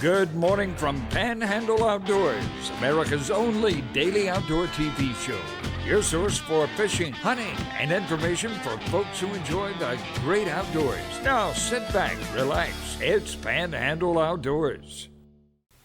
Good morning from Panhandle Outdoors, America's only daily outdoor TV show. Your source for fishing, hunting, and information for folks who enjoy the great outdoors. Now sit back, relax. It's Panhandle Outdoors.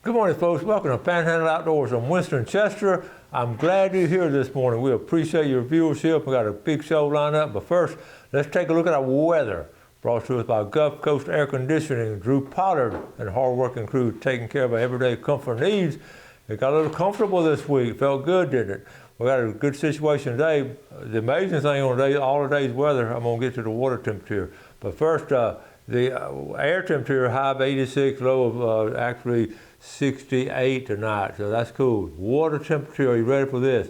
Good morning, folks. Welcome to Panhandle Outdoors. I'm Winston Chester. I'm glad you're here this morning. We appreciate your viewership. We got a big show lined up, but first, let's take a look at our weather. Brought to us by Gulf Coast Air Conditioning, Drew Pollard, and hard-working crew taking care of our everyday comfort needs. It got a little comfortable this week. Felt good, didn't it? We got a good situation today. The amazing thing on all the day's weather, I'm going to get to the water temperature. But first, the air temperature, high of 86, low of actually 68 tonight, so that's cool. Water temperature, are you ready for this?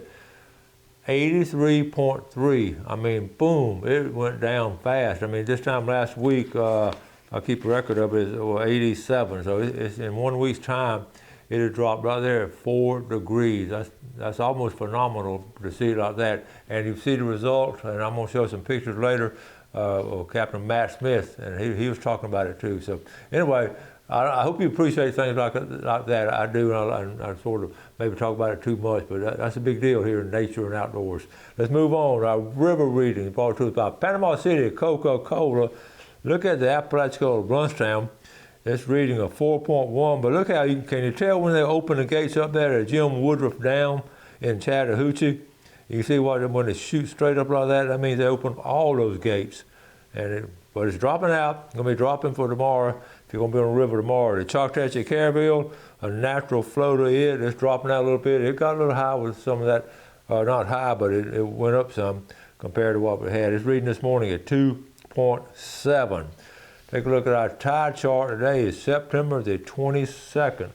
83.3. I mean, boom, it went down fast. I mean, this time last week, I'll keep a record of it, 87. So it's in 1 week's time, it had dropped right there at 4 degrees. That's almost phenomenal to see it like that. And you see the results, and I'm going to show some pictures later of Captain Matt Smith, and he was talking about it too. So anyway, I hope you appreciate things like that. I do, and I sort of maybe talk about it too much, but that's a big deal here in nature and outdoors. Let's move on. Our river reading brought to us by Panama City Coca-Cola. Look at the Apalachicola Brunstown. It's reading a 4.1, but look how can you tell when they open the gates up there at Jim Woodruff Dam in Chattahoochee? You can see when they shoot straight up like that means they open all those gates. But it's dropping out. It's going to be dropping for tomorrow. If you're going to be on the river tomorrow, the Choctaw Carabelle, a natural flow to it. It's dropping out a little bit. It got a little high with some of that, not high, but it went up some compared to what we had. It's reading this morning at 2.7. Take a look at our tide chart today. It's September the 22nd.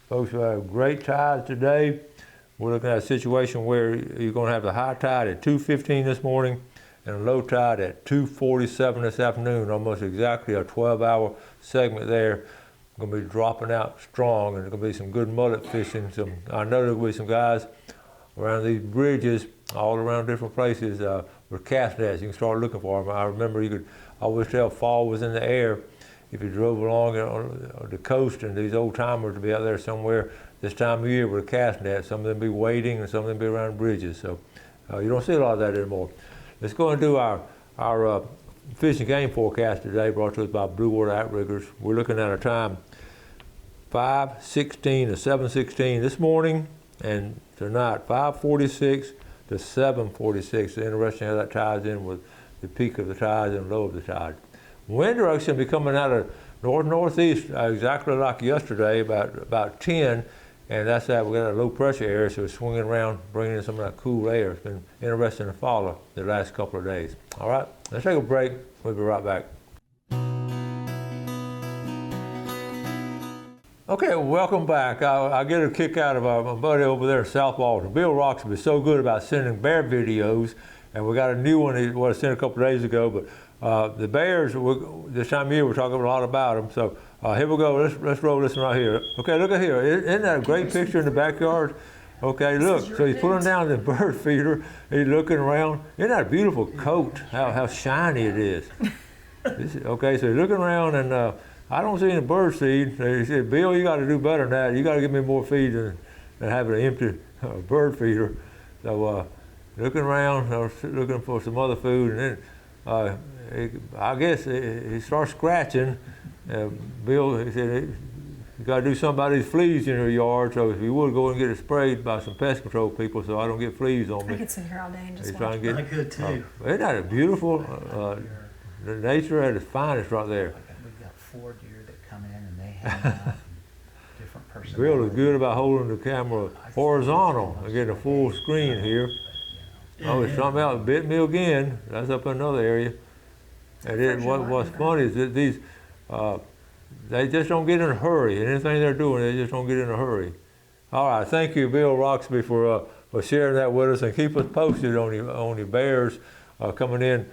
Folks, we have great tides today. We're looking at a situation where you're going to have the high tide at 2:15 this morning and a low tide at 2:47 this afternoon, almost exactly a 12-hour segment there. Going to be dropping out strong, and there's going to be some good mullet fishing. I know there'll be some guys around these bridges, all around different places with cast nets. You can start looking for them. I remember you could always tell fall was in the air if you drove along on the coast, and these old timers would be out there somewhere this time of year with a cast net. Some of them be waiting, and some of them be around bridges. So you don't see a lot of that anymore. Let's go and do our fish and game forecast today, brought to us by Blue Water Outriggers. We're looking at a time 5:16 to 7:16 this morning, and tonight 5:46 to 7:46. It's interesting how that ties in with the peak of the tide and low of the tide. Wind direction will be coming out of north-northeast exactly like yesterday, about 10. And that's that. We got a low pressure area, so it's swinging around, bringing in some of that cool air. It's been interesting to follow the last couple of days. All right, let's take a break. We'll be right back. Okay, welcome back. I get a kick out of my buddy over there in South Walton. Bill Roxby is so good about sending bear videos, and we got a new one he sent a couple of days ago. But the bears, this time of year, we're talking a lot about them. So here we go. Let's roll this one right here. Okay, look at here. Isn't that a great picture in the backyard? Okay, look. So he's pulling down the bird feeder. He's looking around. Isn't that a beautiful coat? How shiny it is. Okay, so he's looking around, and I don't see any bird seed. He said, Bill, you got to do better than that. You got to give me more feed than having an empty bird feeder. So looking around, looking for some other food, and then I guess he starts scratching. Bill, he said, you got to do something about these fleas in your yard, so if you would, go and get it sprayed by some pest control people so I don't get fleas on me. I could sit here all day and just watch. I could too. Isn't that a beautiful, the nature at its finest right there. We've got 4 deer that come in and they hang out, different personalities. Bill is good about holding the camera horizontal and getting a full screen here. Oh, it's something else. Bit me again. That's up in another area. And what's funny is that these, they just don't get in a hurry. And anything they're doing, they just don't get in a hurry. All right, thank you, Bill Roxby, for sharing that with us, and keep us posted on the bears coming in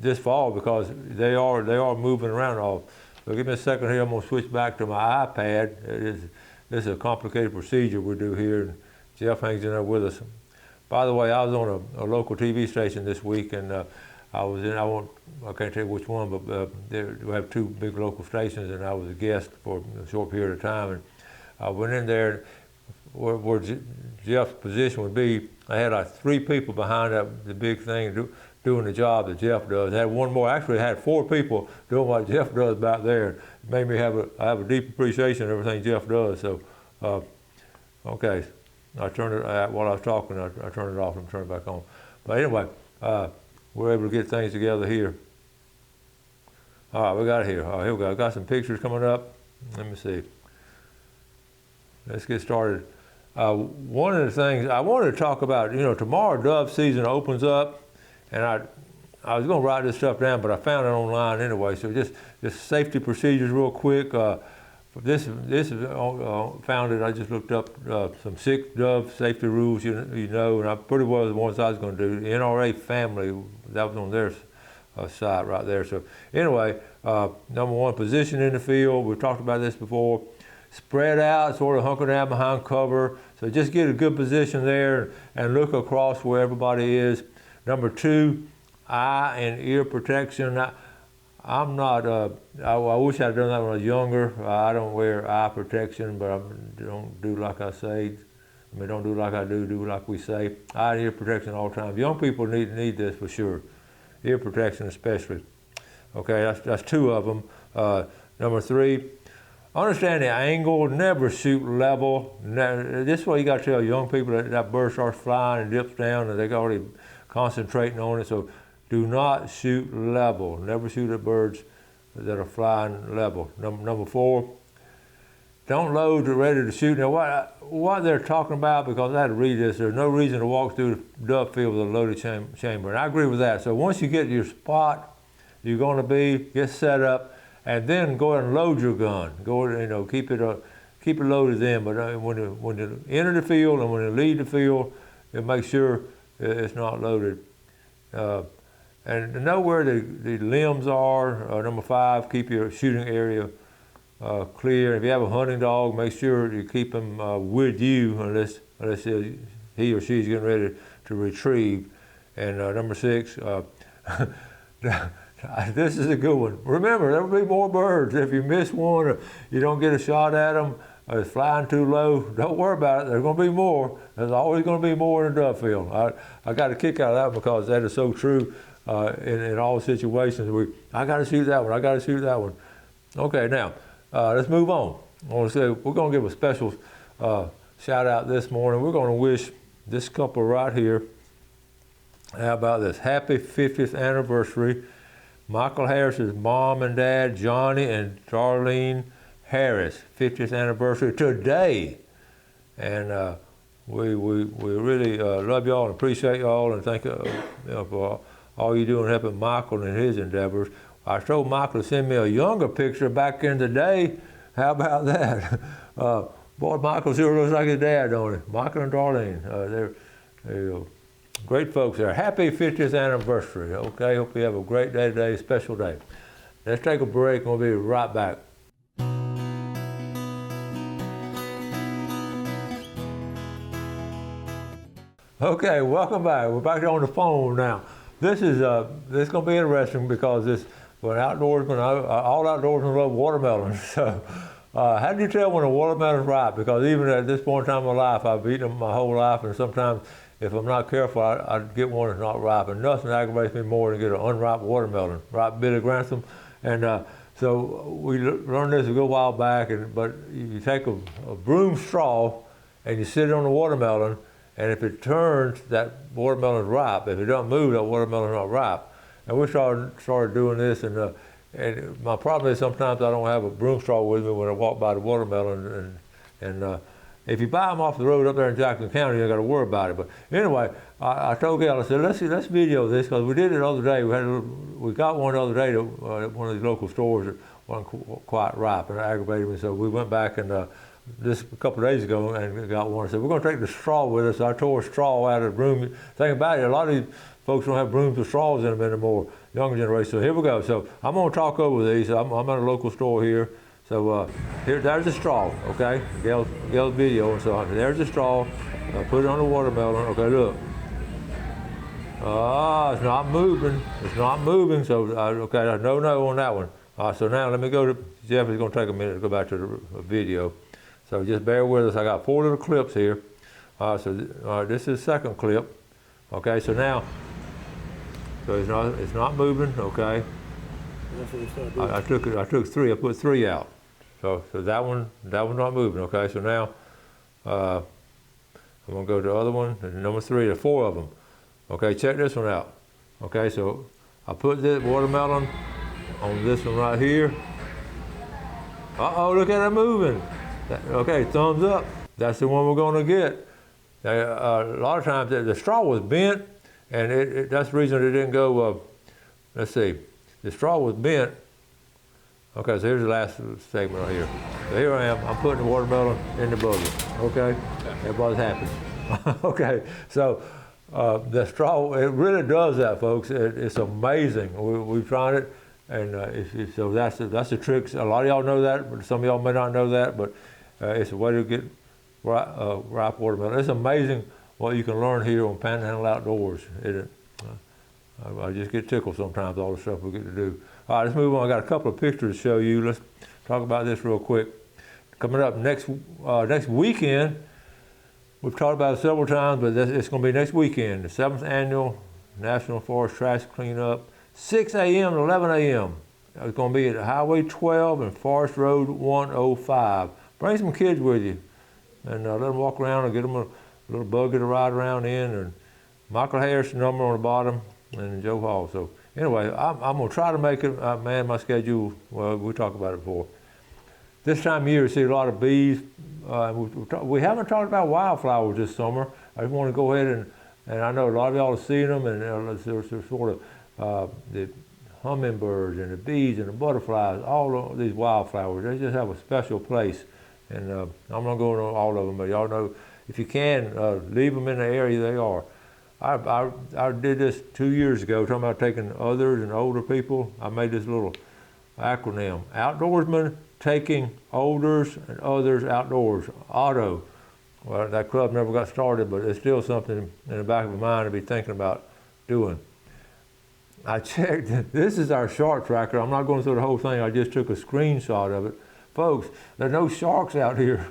this fall, because they are moving around all. So give me a second here. I'm going to switch back to my iPad. This is a complicated procedure we do here, and Jeff hangs in there with us. By the way, I was on a local TV station this week, and I was in, I can't tell you which one, but we have two big local stations, and I was a guest for a short period of time. And I went in there, where Jeff's position would be. I had like 3 people behind the big thing doing the job that Jeff does. I had one more. Actually, I had 4 people doing what Jeff does back there. It made me have a deep appreciation of everything Jeff does. So, okay, I turned it while I was talking. I turned it off and turned it back on. But anyway, we're able to get things together here. All right, we got it here. All right, here we go. I got some pictures coming up. Let me see. Let's get started. One of the things I wanted to talk about, tomorrow dove season opens up, and I was going to write this stuff down, but I found it online anyway. So just safety procedures real quick. This is founded. I just looked up some sick dove safety rules, and I pretty well the ones I was going to do. The NRA family, that was on their site right there. So anyway, number 1, position in the field. We've talked about this before. Spread out, sort of hunker down behind cover. So just get a good position there and look across where everybody is. Number 2, eye and ear protection. I'm not, I wish I'd done that when I was younger. I don't wear eye protection, but I don't do like I say. I mean, don't do like I do like we say. Eye and ear protection all the time. Young people need this for sure. Ear protection especially. Okay, that's 2 of them. Number 3, understand the angle, never shoot level. This is what you got to tell young people that bird starts flying and dips down and they're already concentrating on it. So do not shoot level. Never shoot at birds that are flying level. Number 4, don't load ready to shoot. Now what they're talking about, because I had to read this, there's no reason to walk through the dove field with a loaded chamber. And I agree with that. So once you get your spot you're going to be, get set up, and then go ahead and load your gun. Go, keep it loaded then. But when you enter the field and when you leave the field, make sure it's not loaded. And to know where the limbs are. Number 5, keep your shooting area clear. If you have a hunting dog, make sure you keep him with you unless he or she's getting ready to retrieve. And number 6. This is a good one. Remember, there will be more birds. If you miss one or you don't get a shot at them, or it's flying too low, don't worry about it. There's going to be more. There's always going to be more in a dove field. I got a kick out of that because that is so true in all situations. I got to shoot that one. I got to shoot that one. Okay, now let's move on. I want to say we're going to give a special shout out this morning. We're going to wish this couple right here. How about this? Happy 50th anniversary. Michael Harris's mom and dad, Johnny and Darlene Harris, 50th anniversary today. And we really love y'all and appreciate y'all and thank you for all you do in helping Michael in his endeavors. I told Michael to send me a younger picture back in the day. How about that? Boy, Michael sure looks like his dad, don't he? Michael and Darlene, they're great folks there. Happy 50th anniversary. Okay, hope you have a great day today, special day. Let's take a break and we'll be right back. Okay, welcome back. We're back on the phone now. This is going to be interesting because for an outdoorsman, all outdoorsmen love watermelons. So, how do you tell when a watermelon's ripe? Because even at this point in time in my life, I've eaten them my whole life, and sometimes if I'm not careful, I get one that's not ripe, and nothing aggravates me more than get an unripe watermelon, ripe Billy Grantham. And so we learned this a good while back, but you take a broom straw and you sit it on the watermelon, and if it turns, that watermelon's ripe. If it doesn't move, that watermelon's not ripe. And we started doing this, and my problem is sometimes I don't have a broom straw with me when I walk by the watermelon, and if you buy them off the road up there in Jackson County, you ain't got to worry about it. But anyway, I told Gail, I said, let's video this, because we did it the other day. We got one the other day at one of these local stores that wasn't quite ripe, and it aggravated me. So we went back and just a couple of days ago and got one. I said, we're going to take the straw with us. So I tore a straw out of the broom. Think about it, a lot of these folks don't have brooms with straws in them anymore, younger generation. So here we go. So I'm going to talk over these. I'm at a local store here. So there's the straw, okay? Gail's video, and so there's the straw. Put it on the watermelon. Okay, look. It's not moving. It's not moving. So, okay, no on that one. All right, so now let me go to, Jeff is going to take a minute to go back to the video. So just bear with us. I got 4 little clips here. All right, this is the second clip. Okay, so now, so it's not moving. Okay. I took 3. I put 3 out. So that one's not moving. Okay, so now I'm gonna go to the other one. Number 3. There are 4 of them. Okay, check this one out. Okay, so I put this watermelon on this one right here. Uh-oh, look at it moving. Okay, thumbs up. That's the one we're gonna get. A lot of times the straw was bent, and that's the reason it didn't go, let's see, the straw was bent. Okay, so here's the last segment right here. So here I am, I'm putting the watermelon in the buggy, okay? Everybody's happy. Okay, so the straw, it really does that, folks. It's amazing. We've tried it, and so that's the trick. A lot of y'all know that, but some of y'all may not know that, but it's a way to get ripe watermelon. It's amazing what you can learn here on Panhandle Outdoors. I just get tickled sometimes, all the stuff we get to do. All right, let's move on. I got a couple of pictures to show you. Let's talk about this real quick. Coming up next weekend, we've talked about it several times, but it's going to be next weekend, the 7th Annual National Forest Trash Cleanup, 6 a.m. to 11 a.m. It's going to be at Highway 12 and Forest Road 105. Bring some kids with you, and let them walk around and get them a little buggy to ride around in, and Michael Harris' number on the bottom, and Joe Hall. So anyway, I'm going to try to make it, man, my schedule, well, we talked about it before. This time of year, you see a lot of bees. We haven't talked about wildflowers this summer. I just want to go ahead and I know a lot of y'all are seeing them, and they're sort of the hummingbirds and the bees and the butterflies, all of these wildflowers, they just have a special place. And I'm not going on all of them, but y'all know, if you can, leave them in the area they are. I did this 2 years ago, talking about taking others and older people. I made this little acronym, Outdoorsmen Taking Olders and Others Outdoors, AUTO. Well, that club never got started, but it's still something in the back of my mind to be thinking about doing. I checked, this is our shark tracker. I'm not going through the whole thing, I just took a screenshot of it. Folks, there are no sharks out here.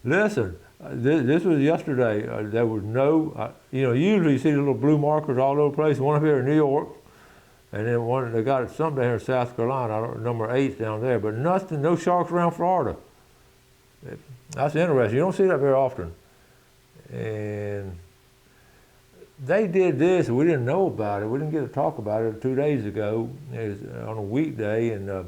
Listen, this was yesterday. There was no, usually you see the little blue markers all over the place. One up here in New York, and then one, they got some down here in South Carolina, I don't, number 8's down there, but nothing, no sharks around Florida. That's interesting. You don't see that very often. And they did this, and we didn't know about it. We didn't get to talk about it 2 days ago. It was on a weekday, and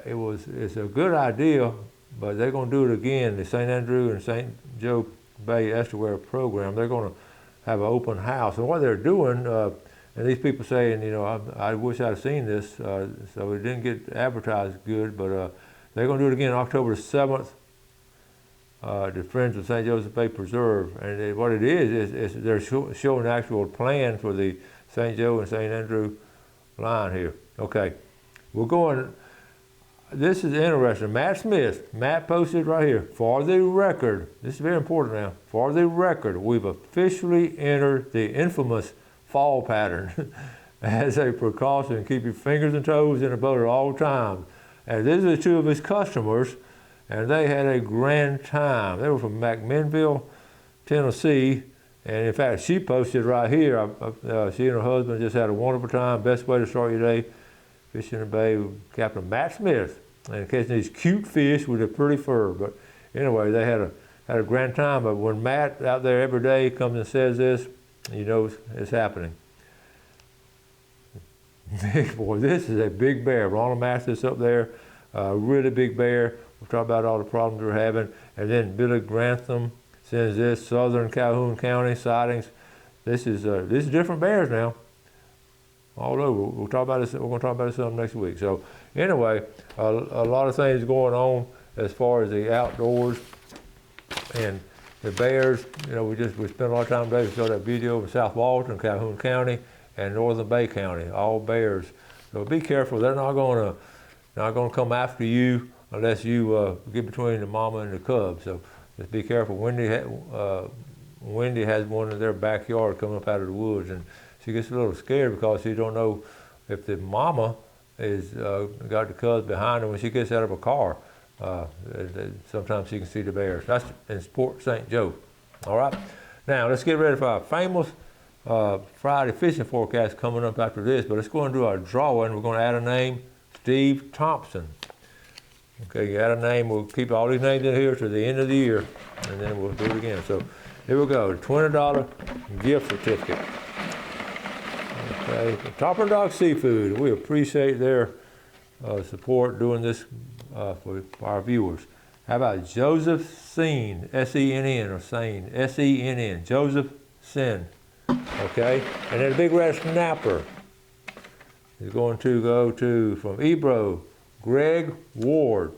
it's a good idea, but they're going to do it again. The St. Andrew and St. Joe Bay Estuary program, they're going to have an open house. And what they're doing, and these people saying, I wish I'd seen this, so it didn't get advertised good, but they're going to do it again October the 7th. The Friends of St. Joseph Bay Preserve, and what it is they're showing the actual plan for the St. Joe and St. Andrew line here. Okay, we're going. This is interesting. Matt posted right here. For the record, this is very important now. For the record, we've officially entered the infamous fall pattern. As a precaution, keep your fingers and toes in the boat at all times. And these are 2 of his customers, and they had a grand time. They were from McMinnville, Tennessee, and in fact, she posted right here. She and her husband just had a wonderful time. Best way to start your day, fishing in the bay with Captain Matt Smith, and catching these cute fish with a pretty fur. But anyway, they had a grand time. But when Matt out there every day comes and says this, you know it's happening. Boy, this is a big bear. Ronald Mathis up there, really big bear. We'll talk about all the problems we're having. And then Billy Grantham sends this, Southern Calhoun County sightings. This is different bears now. All over. We'll talk about this. We're going to talk about this some next week. So anyway, a lot of things going on as far as the outdoors and the bears. We spent a lot of time today. We saw that video of South Walton, Calhoun County, and Northern Bay County, all bears. So be careful. They're not going to come after you unless you get between the mama and the cubs. So just be careful. Wendy Wendy has one in their backyard coming up out of the woods, and she gets a little scared because she don't know if the mama is got the cubs behind her when she gets out of a car. Sometimes she can see the bears. That's in Port St. Joe. All right. Now let's get ready for our famous Friday fishing forecast coming up after this. But let's go and do our drawing. We're going to add a name, Steve Thompson. Okay, you add a name. We'll keep all these names in here to the end of the year, and then we'll do it again. So here we go. $20 gift certificate. Okay, Topper Dog Seafood. We appreciate their support doing this for our viewers. How about Joseph Senn, S-E-N-N, or Senn, S-E-N-N, Joseph Senn. Okay, and then a big red snapper is going to go to, from Ebro, Greg Ward.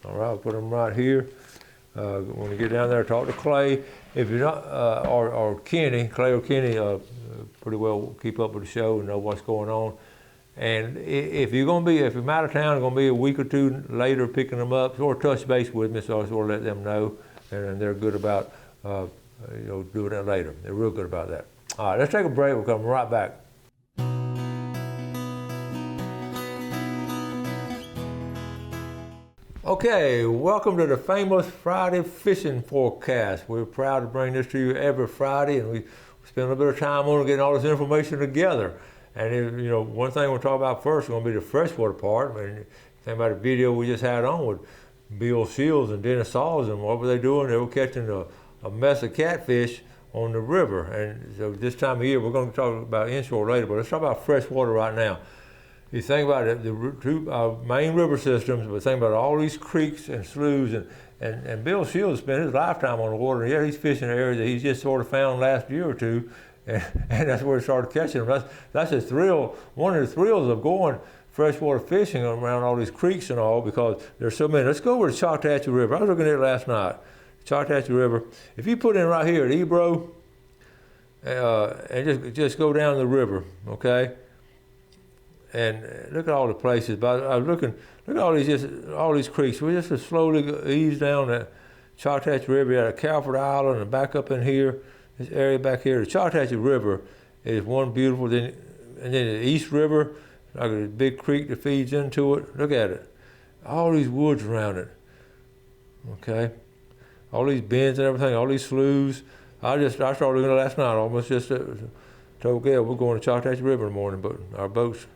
All right, I'll put them right here. When you get down there, talk to Clay. If you're not, or Kenny, Clay or Kenny, pretty well keep up with the show and know what's going on. And if you're out of town, going to be a week or two later picking them up, sort of touch base with me, so I sort of let them know, and they're good about doing that later. They're real good about that. All right, let's take a break. We'll come right back. Okay, welcome to the famous Friday fishing forecast. We're proud to bring this to you every Friday, and we spend a little bit of time on getting all this information together. And one thing we'll talk about first is going to be the freshwater part. I mean, think about the video we just had on with Bill Shields and Dennis Sauls, and what were they doing? They were catching a mess of catfish on the river. And so this time of year, we're going to talk about inshore later, but let's talk about freshwater right now. You think about it, the two main river systems, but think about all these creeks and sloughs, and Bill Shields spent his lifetime on the water. And yeah, he's fishing an area that he's just sort of found last year or two, and that's where he started catching them. That's a thrill, one of the thrills of going freshwater fishing around all these creeks and all, because there's so many. Let's go over to Choctachi River. I was looking at it last night. Choctachi River. If you put in right here at Ebro, and just go down the river, okay? And look at all the places. But I was looking, look at all these creeks. We just slowly ease down that Choctachi River. You got Calvert Island and back up in here, this area back here. The Choctachi River is one beautiful. And then the East River, like a big creek that feeds into it. Look at it. All these woods around it. Okay. All these bends and everything. All these sloughs. I started looking at it last night. Almost just told Gail we're going to Choctachi River in the morning, but our boats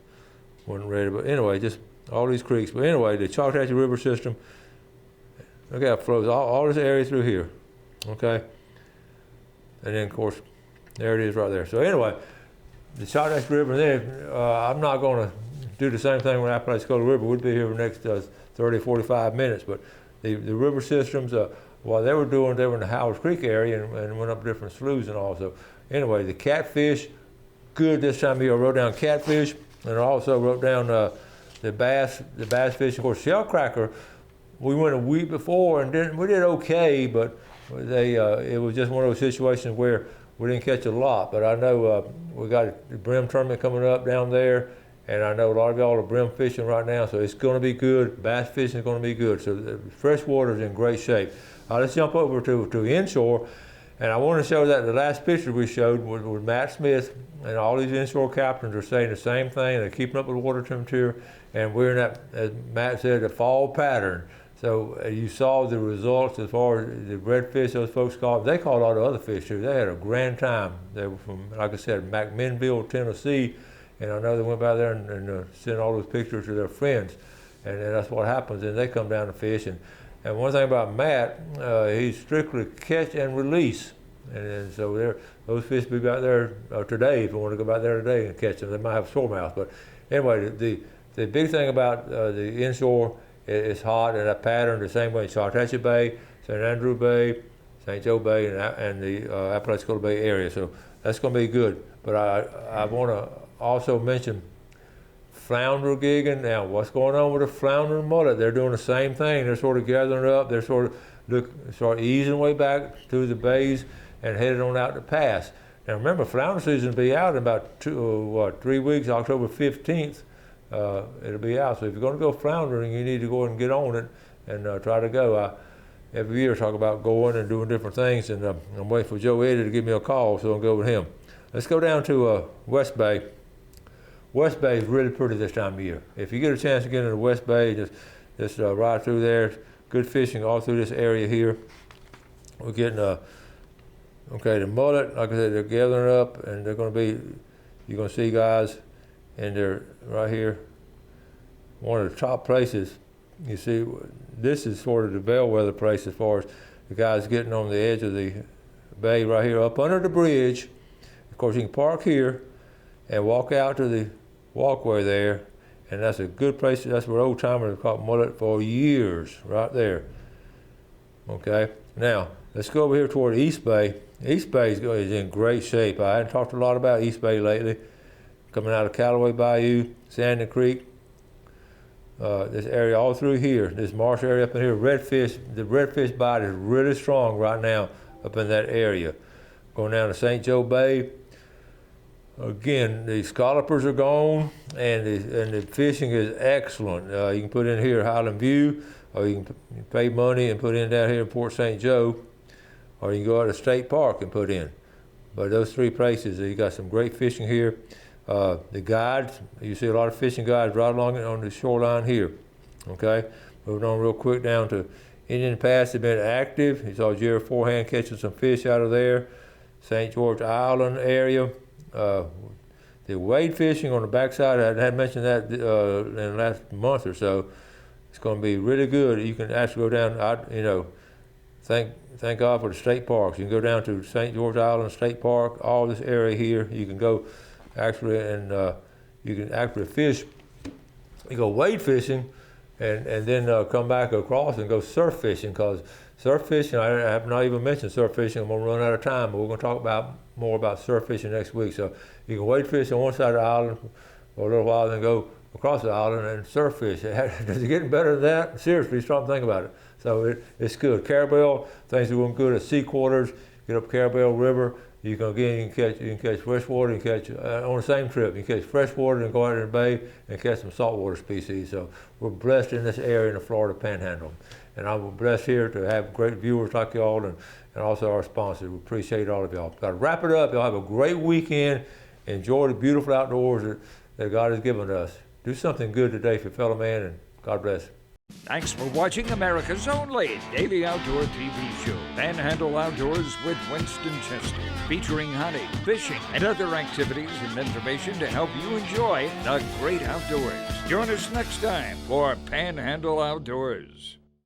wasn't ready. But anyway, just all these creeks. But anyway, the Choctachi River system, look how it flows, all this area through here, okay? And then, of course, there it is right there. So anyway, the Choctachi River, and then I'm not going to do the same thing when Apalachicola River. We'd be here for the next 30, 45 minutes. But the river systems, while they were in the Howells Creek area and went up different sloughs and all. So anyway, the catfish, good this time of year. I wrote down catfish. And I also wrote down the bass fish. Of course, shellcracker, we went a week before and we did okay, but it was just one of those situations where we didn't catch a lot. But I know we got the brim tournament coming up down there, and I know a lot of y'all are brim fishing right now, so it's going to be good. Bass fishing is going to be good. So the freshwater is in great shape. Let's jump over to inshore. And I want to show that the last picture we showed was Matt Smith, and all these inshore captains are saying the same thing. They're keeping up with the water temperature, and we're in that, as Matt said, the fall pattern. So you saw the results as far as the redfish those folks caught. They caught all the other fish too. They had a grand time. They were from, like I said, McMinnville, Tennessee, and I know they went by there and sent all those pictures to their friends, and that's what happens. And they come down to fish. And one thing about Matt, he's strictly catch and release. And so those fish will be out there today, if you want to go back there today and catch them. They might have smallmouth. But anyway, the big thing about the inshore is hot, and that pattern the same way in Choctachi Bay, St. Andrew Bay, St. Joe Bay, and the Apalachicola Bay area. So that's going to be good. But I want to also mention flounder gigging. Now, what's going on with the flounder and mullet? They're doing the same thing. They're sort of gathering up. They're sort of easing way back through the bays and headed on out to pass. Now, remember, flounder season will be out in about 3 weeks, October 15th. It'll be out. So if you're going to go floundering, you need to go and get on it and try to go. every year talk about going and doing different things, and I'm waiting for Joe Eddie to give me a call, so I'll go with him. Let's go down to West Bay. West Bay is really pretty this time of year. If you get a chance to get into West Bay, just ride through there. Good fishing all through this area here. We're getting okay, the mullet, like I said, they're gathering up, and they're going to be, you're going to see guys, and they're right here. One of the top places, you see, this is sort of the bellwether place as far as the guys getting on the edge of the bay right here, up under the bridge. Of course, you can park here and walk out to the walkway there, and that's a good place. That's where old timers have caught mullet for years, right there. Okay, now let's go over here toward East Bay. East Bay is in great shape. I hadn't talked a lot about East Bay lately. Coming out of Callaway Bayou, Sandy Creek, this area all through here, this marsh area up in here, redfish, the redfish bite is really strong right now up in that area. Going down to St. Joe Bay, again, the scallopers are gone, and the fishing is excellent. You can put in here Highland View, or you can pay money and put in down here in Port St. Joe, or you can go out to State Park and put in. But those three places, you got some great fishing here. The guides, you see a lot of fishing guides right along on the shoreline here. Okay, moving on real quick down to Indian Pass. They've been active. You saw Jerry Forehand catching some fish out of there. St. George Island area. The wade fishing on the backside, I had mentioned that in the last month or so. It's going to be really good. You can actually go down, thank God for the state parks. You can go down to St. George Island State Park, all this area here. You can go actually, and you can actually fish. You go wade fishing, and then come back across and go surf fishing, because surf fishing, I have not even mentioned surf fishing. I'm going to run out of time, but we're going to talk more about surf fishing next week. So you can wade fish on one side of the island for a little while, then go across the island and surf fish. Does it get better than that? Seriously, stop and think about it. So it's good. Carabel, things are going good at sea quarters. Get up Carabel River. You can catch freshwater. You can catch on the same trip. You can catch freshwater and go out in the bay and catch some saltwater species. So we're blessed in this area in the Florida Panhandle, and I'm blessed here to have great viewers like y'all, and also our sponsors. We appreciate all of y'all. Got to wrap it up. Y'all have a great weekend. Enjoy the beautiful outdoors that God has given us. Do something good today for your fellow man, and God bless. Thanks for watching America's only daily outdoor TV show, Panhandle Outdoors with Winston Chester, featuring hunting, fishing, and other activities and information to help you enjoy the great outdoors. Join us next time for Panhandle Outdoors.